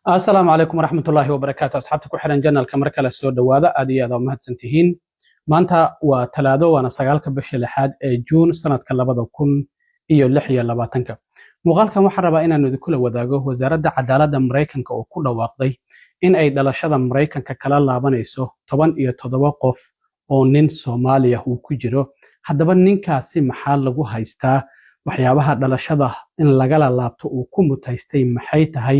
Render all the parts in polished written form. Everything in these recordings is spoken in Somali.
السلام عليكم ورحمة الله وبركاته أصحابتك وحرن جنة الكاميرا لا سود وهذا أدي هذا ما هتسنتهين maanta waa talaado waana 9 bisha 6 ee June sanadka 2026 muuqaalkan waxaan rabaa inaan idinku la wadaago wasaaradda cadaaladda Mareykanka oo ku dhawaaqday in ay dhalashada Mareykanka kala laabanayso 17 qof oo nin Soomaaliya uu ku jiro haddaba ninkaasi maxaa lagu haystaa waxyaabaha dhalashada in laga laabto uu ku mutaystay maxay tahay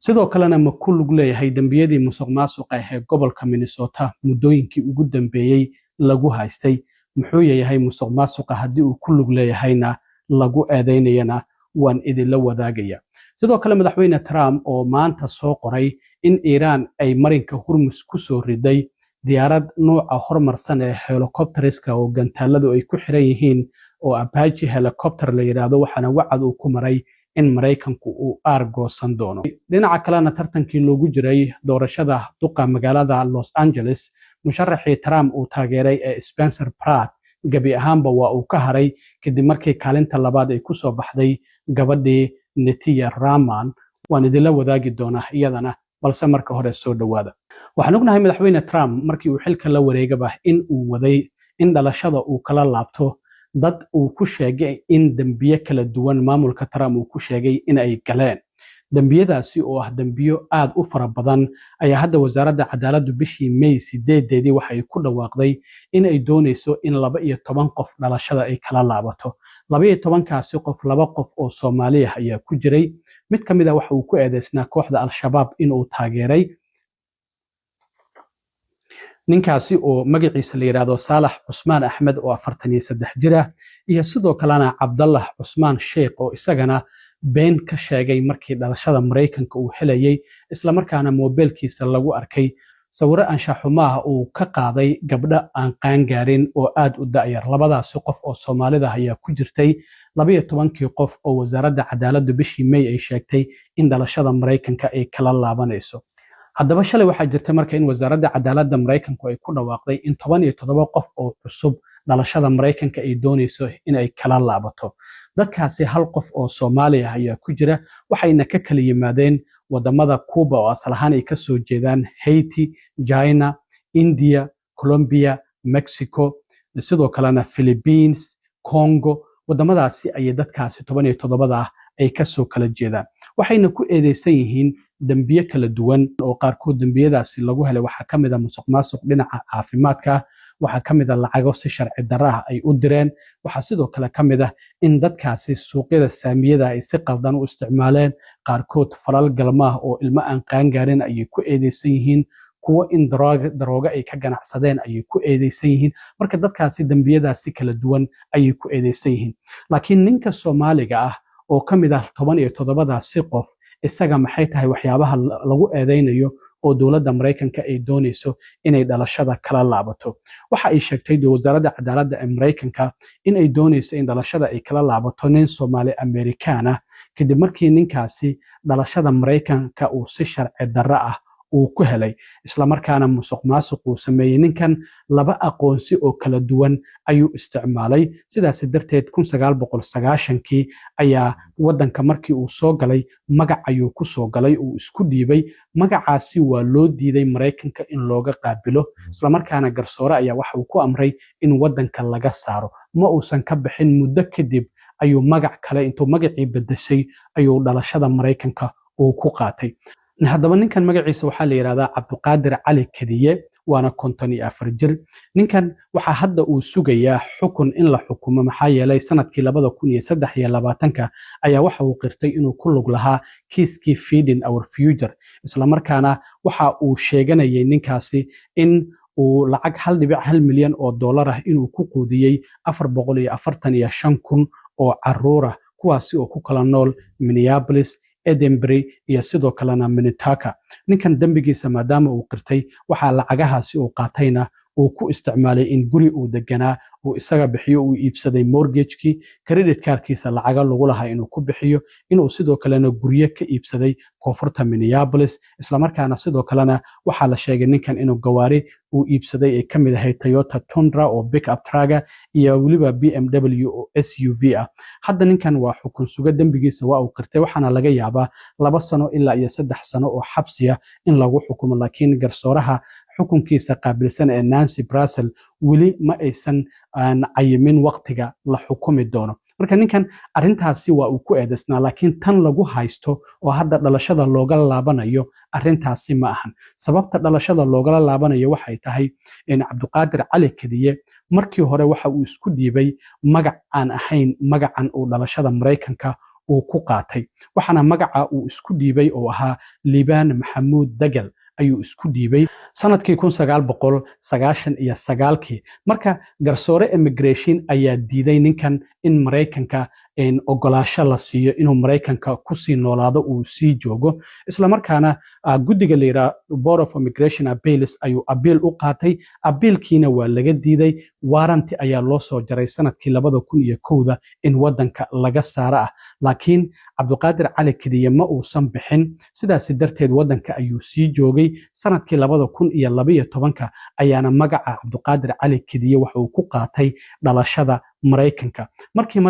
sidoo kalena ma ku lug leeyahay dambiyadii musuqmaasuqa ee gobolka Minnesota muddooyinkii ugu dambeeyay lagu haystay muxuu yahay musuqmaasuqa haddii uu ku lug leeyahayna lagu eedeynayana waan idinla wadaagaya sidoo kale madaxweyne Trump oo maanta soo qoray in Iran ay marinka Hormuz ku soo riday diyaarad nooca horumarsan ee helicopteriska oo gantaaladu ay ku xiran yihiin oo Apache helicopter la yiraahdo waxaana wacad uu ku maray in Mareykanku uu aargoosan doono dhinaca kalena tartankii loogu jiray doorashada duqa magaalada Los Angeles musharaxii Trump uu taageeray ee Spencer Pratt gabi ahaanba waa uu ka haray kadib markii kaalinta labaad ay ku soo baxday gabadhii Natiya Raman waan idinla wadaagi doonaa iyadana balse marka hore soo dhawaada waxaan ognahay madaxweyne Trump markii uu xilka la wareegaba in uu waday in dhalashada uu kala laabto dad uu ku sheegay in dambiye kala duwan maamulka Trump uu ku sheegay in ay galeen dambiyadaasi oo ah dambiyo aad u fara badan ayaa hadda wasaaradda cadaaladdu bishii May 8 waxay ku dhawaaqday in ay doonayso in 12 qof dhalashada ay kala laabato 12 kaasi qof laba qof oo Soomaali ah ayaa ku jiray mid kamid ah waxa uu ku eedeysnaa kooxda Al-Shabaab in uu taageeray ninkaasi oo magaciisa la yiraahdo Saalax Cusmaan Axmed oo 43 jir ah iyo sidoo kalena Cabdallah Cusmaan Sheekh oo isagana been ka sheegay markii dhalashada Mareykanka uu helayay isla markaana mobilkiisa lagu arkay sawiro anshaxumaha uu ka qaaday gabdho aan qaan gaarin oo aad u da'yar labadaas qof oo Soomaalida ayaa ku jirtay 12 qof oo wasaaradda cadaaladda bishii May ay sheegtay in dhalashada Mareykanka ay kala laabanayso haddaba shalay waxaa jirtay marka in wasaaradda cadaaladda Mareykanku ay ku dhawaaqday in 17 qof oo cusub dhalashada Mareykanka ay doonayso in ay kala laabato dadkaasi hal qof oo Soomaali ah ayaa ku jira waxayna ka kala yimaadeen wadamada Cuba oo asal ahaan ay ka soo jeedaan Haiti, China, India, Colombia, Mexico, sidoo kalena Philippines, Congo wadamadaasi ay dadkaasi 17 ay ka soo kala jeedaan waxayna ku eedeysan yihiin dambiye kala duwan oo qaarkood dambiyadaasi lagu helay waxa kamid ah musuqmaasuq dhinaca caafimaadka waxa kamid ah lacago si sharci darro ah ay u direen waxa sidoo kale kamid ah in dadkaasi suuqyada saamiyada ay si qaldan u isticmaaleen qaarkood falal galmaah oo ilmo aan qaan gaarin ay ku eedeysan yihiin kuwa in darooga ay ka ganacsadeen ay ku eedeysan yihiin marka dadkaasi dambiyadaasi kala duwan ay ku eedeysan yihiin laakiin ninka Soomaaliga ah oo kamid ah 17daasi qof isaga maxay tahay waxyaabaha lagu eedeynayo oo dawladda Mareykanka ay doonayso inay dhalashada kala laabato waxa ay sheegtay wasaaradda cadaaladda ee Mareykanka in ay doonayso in dhalashada ay kala laabato nin Soomaali Amerikaan ah kadib markii ninkaasi dhalashada Mareykanka uu si sharci darro ah uu ku helay isla markaana musuqmaasuq uu sameeyay ninkan laba aqoonsi oo kala duwan ayuu isticmaalay sidaas darteed 1990kii ayaa wadanka markii uu soo galay magac ayuu ku soo galay uu isku dhiibay magacaasi waa loo diiday Mareykanka in looga qaabilo isla markaana garsoore ayaa waxa uu ku amray in wadanka laga saaro ma uusan ka bixin muddo kadib ayuu magac kale intuu magacii bedeshay ayuu dhalashada Mareykanka uu ku qaatay haddaba ninkan magaciisa waxaa la yiraahdaa Cabdiqaadir Cali Kadiye waana 54 jir ninkan waxa hadda uu sugayaa xukun in la xukumo maxaa yeelay sanadkii 2023 ayaa waxa uu qirtay inuu ku lug lahaa kiiskii Feeding Our Future isla markaana waxa uu sheeganayay ninkaasi in uu lacag 1.1 milyan oo dollar ah inuu ku quudiyay 445,000 oo caruur ah kuwaasi oo ku kala nool Minneapolis Edinburgh iyo sidoo kalena Minnetonka ninkan dambigiisa maadaama uu qirtay waxa lacagahaasi uu qaatayna uu ku isticmaalay in guri uu deganaa uu isaga bixiyo uu iibsaday mortgagekii credit cardkiisa lacaga lagu lahaa inuu ku bixiyo inuu sidoo kalena guryo ka iibsaday koonfurta Minneapolis isla markaana sidoo kalena waxaa la sheegay ninkan inuu gawaari uu iibsaday ay ka mid ahayd Toyota Tundra oo pickup truck iyo waliba BMW oo SUV ah hadda ninkan waa xukun suga dambigiisa waa uu qirtay waxaana laga yaabaa 2 sano ilaa iyo 3 sano oo xabsiya in lagu xukumo laakiin garsooraha xukunkiisa qaabilsan ee Nancy Brassel weli ma aysan cayimin waqtiga la xukumi doono marka ninkan arintaasi waa uu ku eedeysnaa laakiin tan lagu haysto oo hadda dhalashada looga laabanayo arintaasi ma ahan sababta dhalashada looga laabanayo waxay tahay in Cabdiqaadir Cali Kadiye markii hore waxa uu isku dhiibay magac aan ahayn magacan uu dhalashada Mareykanka uu ku qaatay waxaana magaca uu isku dhiibay oo ahaa Liibaan Maxamuud Dagal ayuu isku dhiibay sanadkii 1999 marka garsoore immigration ayaa diiday ninkan in Mareykanka ogolaasho la siiyo inuu Mareykanka ku sii noolaado uu sii joogo isla markaana guddiga leeyahay Board of Immigration Appeals ayuu appeal u qaatay appealkiina waa laga diiday warranty ayaa loo soo jaray sanadkii 2001 in wadanka laga saaro laakiin Cabdiqaadir Cali Kadiye ma uusan bixin sidaas darteed wadanka ayuu sii joogay sanadkii 2012 ayaana magaca Cabdiqaadir Cali Kadiye waxa uu ku qaatay dhalashada Mareykanka markii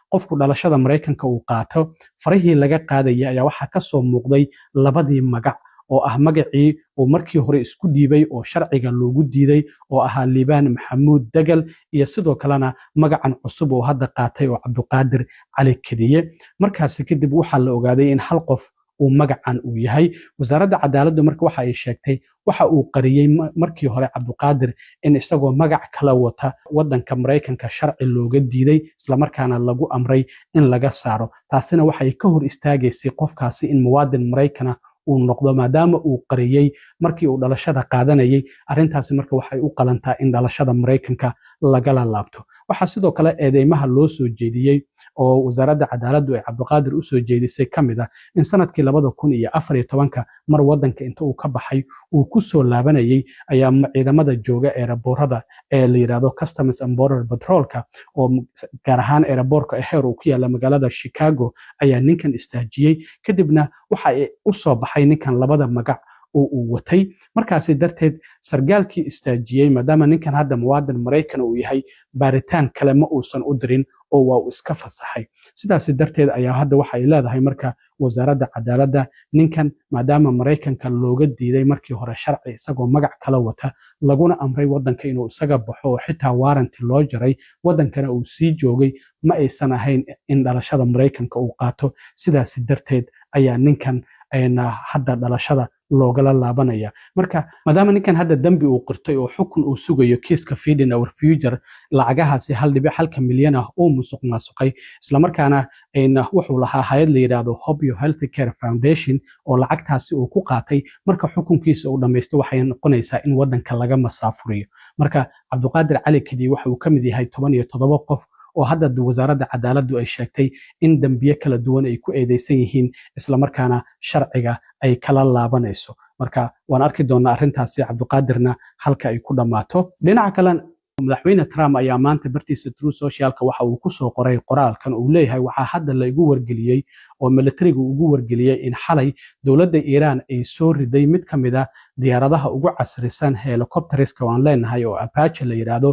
qofku dhalashada Mareykanka uu qaato farihii laga qaadayay ayaa waxa ka soo muuqday labadii magac oo magacii oo markii hore isku dhiibay oo sharciga loogu diiday oo ahaa Liibaan Maxamuud Dagal iyo sidoo kalena magacan cusub oo hadda qaatay oo Cabdiqaadir Cali Kadiye markaas kadib waxa la ogaaday in hal qof uu magacan uu yahay wasaaradda cadaaladda marka waxa ay sheegtay waxa uu qariyay markii hore Cabdiqaadir in isagoo magac kala wata wadanka Mareykanka sharci looga diiday isla markaana lagu amray in laga saaro taasina waxay ka hor istaagaysay qofkaasi in muwaadin Mareykan uu noqdo maadaama uu qariyay markii uu dhalashada qaadanayay arintaasi marka waxay u qalantaa in dhalashada Mareykanka laga laabto waxa sidoo kale eedeymaha loo soo jeediyay oo wasaaradda cadaaladdu ay Cabdiqaadir u soo jeedisay kamida in sanadkii 2014 mar wadanka inta uu ka baxay uu ku soo laabanayay ayaa ciidamada jooga airportada ee la yiraahdo Customs and Border Patrolka oo gaar ahaan airportka heer uu ku yaala magaalada Chicago ayaa ninkan istaajiyay kadibna waxa ay u soo baxay ninkan labada magac uu watay markaas darteed sargaalkii istaajiyay maadaama ninkan hadda muwaadin Mareykan uu yahay baaritaan kale ma uusan u dirin oo waa uu iska fasaxay sidaas darteed ayaa hadda waxa ay leedahay marka wasaaradda cadaaladda ninkan maadaama Mareykanka looga diiday markii hore sharci isagoo magac kala wata laguna amray wadanka inuu isaga baxo oo xitaa warranty loo jaray wadankana uu sii joogay ma aysan ahayn in dhalashada Mareykanka uu qaato sidaas darteed ayaa ninkan hadda dhalashada loogala laabanaya marka maadaama ninkan hadda dambi uu qirtay oo xukun uu sugayo kiiska Feeding Our Future lacagahaasi 1.5 milyan oo musuqmaasuqay isla markaana wuxuu lahaa hay'ad la yiraahdo Hope Healthcare Foundation oo lacagtaasi uu ku qaatay marka xukunkiisa uu dhameystay waxay noqonaysaa in wadanka laga masaafuriyo marka Cabdiqaadir Cali Kadiye waxa uu kamid yahay 17 qof oo hadda wasaaradda cadaaladdu ay sheegtay in dambiye kala duwan ay ku eedeysan yihiin isla markaana sharciga ay kala laabanayso marka waan arki doonaa arintaasi Cabdiqaadirna halka ay ku dhamaato dhinaca kale madaxweyne Trump ayaa maanta bartiisa True Socialka waxa uu ku soo qoray qoraalkan uu leeyahay waxa hadda la igu wargeliyay oo militariga ugu wargeliyay in xalay dawladda Iran ay soo riday mid kamida diyaaradaha ugu casrisan helicopterska oo aan leenahay oo Apache la yiraahdo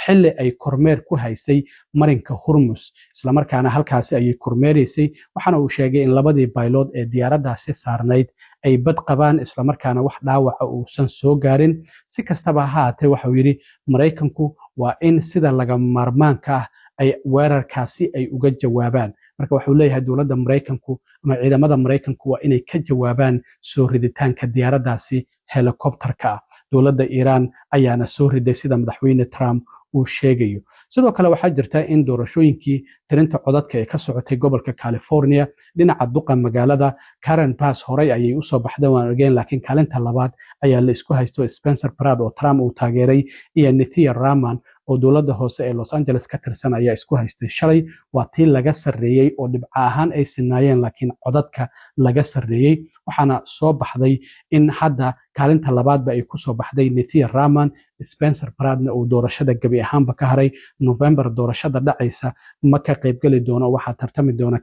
xilli ay kormeer ku haysay marinka Hormuz isla markaana halkaasi ay kormeereysay waxaana uu sheegay in labadii pilot ee diyaaradaasi saarnayd ay bad qabaan isla markaana wax dhaawac uusan soo gaarin si kastaba ha ahaatee waxa uu yiri Mareykanku waa in sida laga maarmaanka ay weerarkaasi ay uga jawaabaan marka waxa uu leeyahay dawladda Mareykanku ama ciidamada Mareykanku waa inay ka jawaabaan soo riditaanka diyaaradaasi helicopterka dawladda Iran ayaana soo riday sida madaxweyne Trump uu sheegayo sidoo kale waxaa jirta in doorashooyinkii tirinta codadka ee ka socotay gobolka California dhinaca duqa magaalada Karen Bass horay ayay u soo baxday waan argeen laakiin kaalinta labaad ayaa la isku haysto Spencer Pratt oo Trump uu taageeray iyo Nithya Raman oo dowladda hoose ee Los Angeles ka tirsan ayaa isku haystay shalay. Waa tii laga sarreeyey oo dhibco ahaan ay sinaayeen laakiin codadka laga sarreeyey. waxaana soo baxday in hadda kaalinta labaadba ay kusoo baxday Nithya Raman. Spencer Prattna uu doorashada gebi ahaanba ka haray. November doorashada dhacaysa ma ka qaybgeli doono. waxaa tartami doona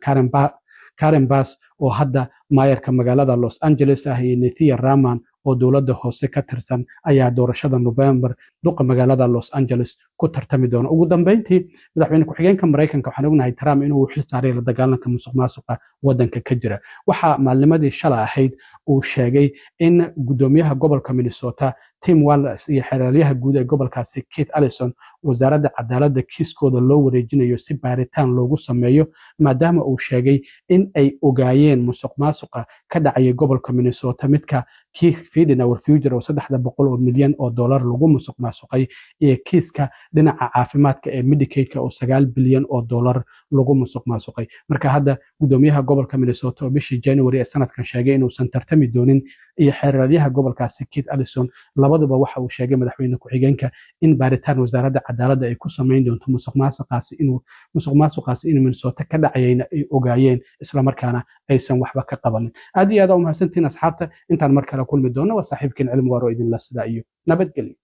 Karen Bass oo hadda maayarka magaalada Los Angeles ah iyo Nithya Raman oo dowladda hoose ka tirsan ayaa doorashada November duqa magaalada Los Angeles ku tartami doona. ugu dambeyntii madaxweyne ku-xigeenka Mareykanka waxaan ognahay Trump inuu xil saaray la dagaalanka musuqmaasuqa wadanka ka jira. waxaa maalnimadii shalay ahayd uu sheegay in gudoomiyaha gobolka Minnesota Tim Walz iyo xeraalyaha guud ee gobolkaasi Keith Ellison wasaaradda cadaaladda kiiskooda loo wareejinayo si baaritaan loogu sameeyo maadaama uu sheegay in ay ogaayeen musuqmaasuqa ka dhacaya gobolka Minnesota midka Keith Fidenour Future oo $300 milyan lagu musuqmaasuqay iyo kiiska dhinaca caafimaadka ee Medicaid-ka oo $9 bilyan lagu musuqmaasuqay. marka hadda gudoomiyaha gobolka Minnesota oo bishii January ee sanadkan sheegay inuusan tartami doonin iyo xeraalyaha gobolkaasi Keith Ellison labaduba waxa uu sheegay madaxweyne ku-xigeenka in baaritaan wasaaradda cadaaladda ay ku samayn doonto musuqmaasuqaasi in Minnesota ka dhacayayna ay ogaayeen isla markaana aysan waxba ka qabanin. aad iyo aad u mahadsantihiin asxaabta. intaan mar kale kulmi doono waa saaxiibkiin cilmi waaro idinla sida iyo nabadgelyo.